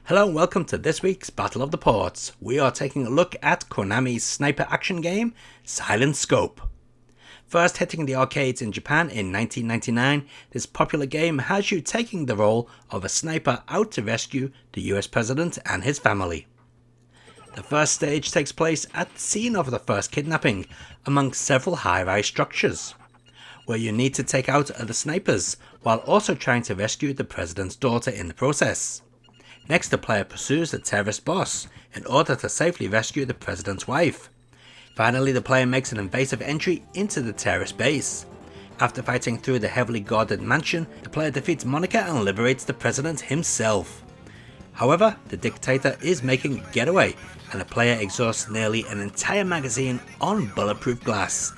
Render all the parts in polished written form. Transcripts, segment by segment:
Hello and welcome to this week's Battle of the Ports. We are taking a look at Konami's sniper action game, Silent Scope. First hitting the arcades in Japan in 1999, this popular game has you taking the role of a sniper out to rescue the US President and his family. The first stage takes place at the scene of the first kidnapping, among several high-rise structures, where you need to take out the snipers, while also trying to rescue the President's daughter in the process. Next, the player pursues the terrorist boss in order to safely rescue the President's wife. Finally, the player makes an invasive entry into the terrorist base. After fighting through the heavily guarded mansion, the player defeats Monica and liberates the President himself. However, the dictator is making a getaway, and the player exhausts nearly an entire magazine on bulletproof glass,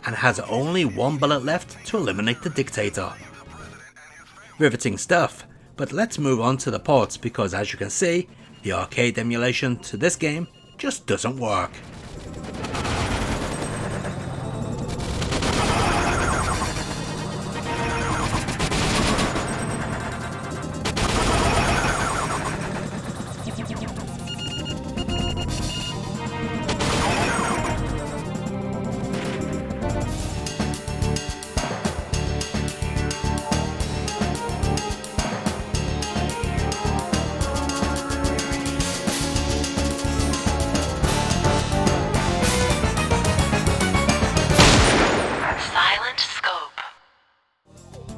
and has only one bullet left to eliminate the dictator. Riveting stuff. But let's move on to the ports because, as you can see, the arcade emulation to this game just doesn't work.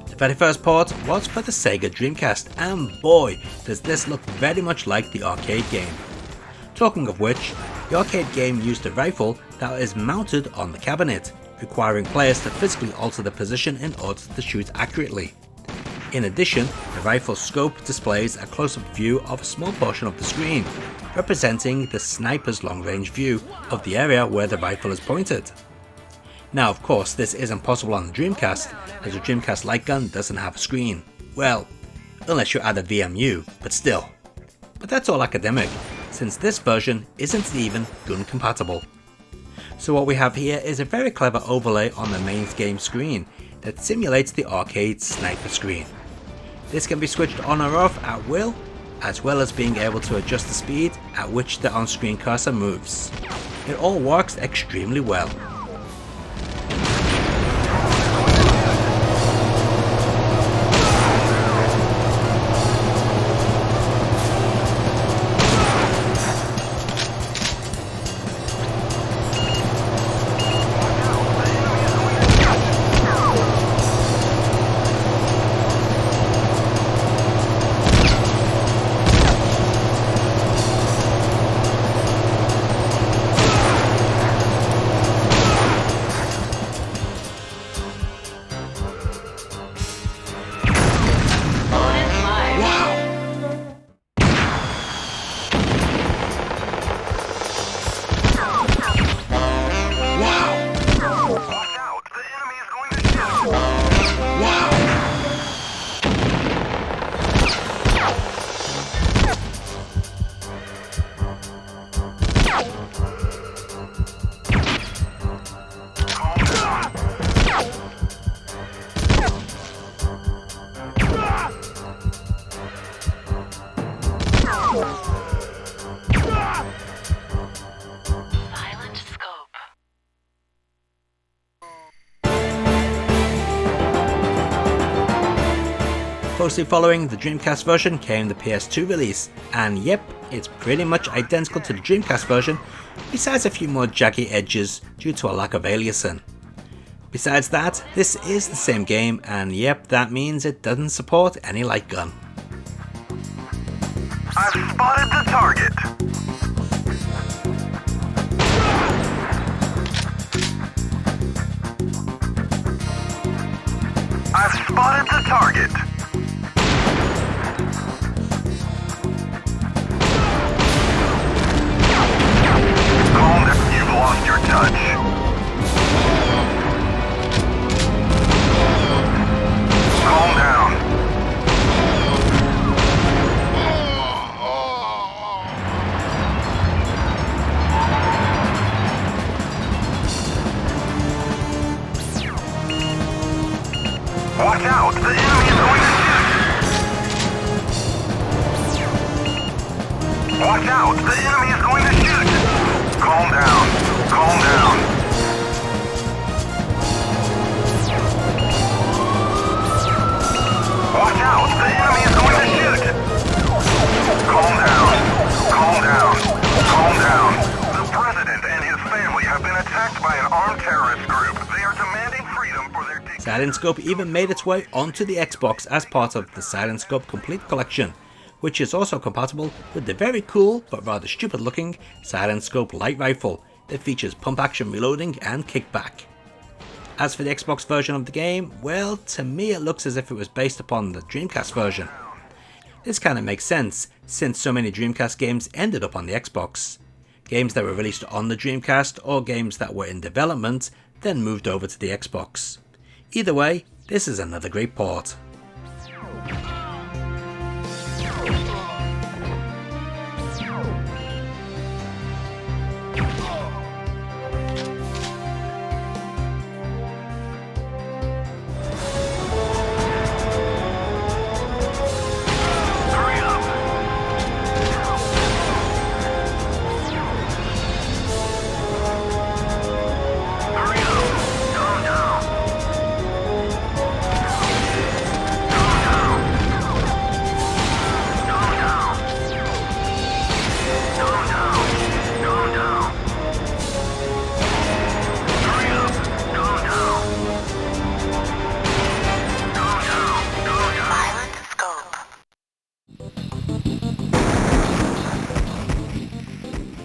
The very first port was for the Sega Dreamcast, and boy does this look very much like the arcade game. Talking of which, the arcade game used a rifle that is mounted on the cabinet, requiring players to physically alter the position in order to shoot accurately. In addition, the rifle's scope displays a close-up view of a small portion of the screen, representing the sniper's long-range view of the area where the rifle is pointed. Now, of course, this isn't possible on the Dreamcast, as the Dreamcast light gun doesn't have a screen. Well, unless you add a VMU, but still. But that's all academic, since this version isn't even gun compatible. So what we have here is a very clever overlay on the main game screen that simulates the arcade sniper screen. This can be switched on or off at will, as well as being able to adjust the speed at which the on-screen cursor moves. It all works extremely well. Closely following the Dreamcast version came the PS2 release, and yep, it's pretty much identical to the Dreamcast version, besides a few more jaggy edges due to a lack of aliasing. Besides that, this is the same game, and yep, that means it doesn't support any light gun. I've spotted the target! I've spotted the target! Calm down, you've lost your touch. Calm down. Watch out! The enemy is going to shoot! Watch out! The enemy is going to shoot! Calm down. Calm down. Watch out! The enemy is going to shoot! Calm down. Calm down. Calm down. The president and his family have been attacked by an armed terrorist group. They are demanding freedom for their dictator. Silent Scope even made its way onto the Xbox as part of the Silent Scope Complete Collection, which is also compatible with the very cool but rather stupid looking Silent Scope Light Rifle that features pump action reloading and kickback. As for the Xbox version of the game, well, to me it looks as if it was based upon the Dreamcast version. This kinda makes sense, since so many Dreamcast games ended up on the Xbox. Games that were released on the Dreamcast or games that were in development then moved over to the Xbox. Either way, this is another great port.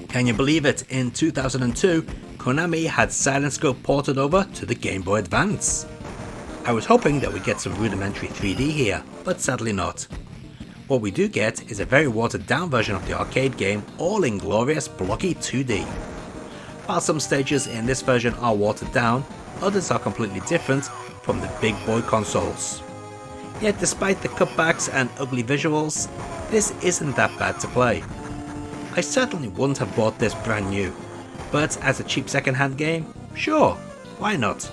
Can you believe it? In 2002, Konami had Silent Scope ported over to the Gameboy Advance. I was hoping that we'd get some rudimentary 3D here, but sadly not. What we do get is a very watered down version of the arcade game, all in glorious blocky 2D. While some stages in this version are watered down, others are completely different from the big boy consoles. Yet despite the cutbacks and ugly visuals, this isn't that bad to play. I certainly wouldn't have bought this brand new, but as a cheap second-hand game, sure, why not?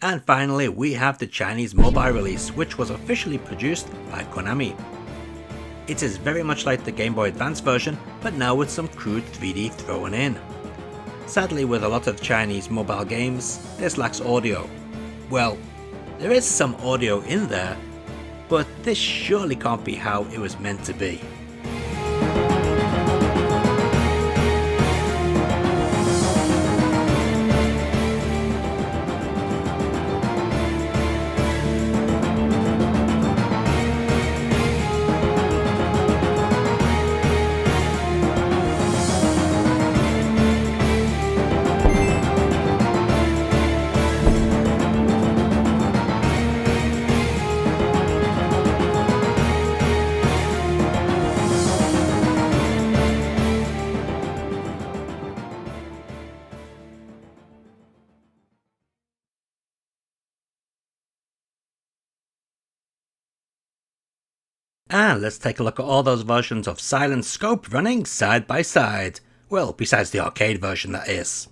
And finally, we have the Chinese mobile release, which was officially produced by Konami. It is very much like the Game Boy Advance version, but now with some crude 3D thrown in. Sadly, with a lot of Chinese mobile games, this lacks audio. Well, there is some audio in there, but this surely can't be how it was meant to be. And let's take a look at all those versions of Silent Scope running side by side. Well, besides the arcade version, that is.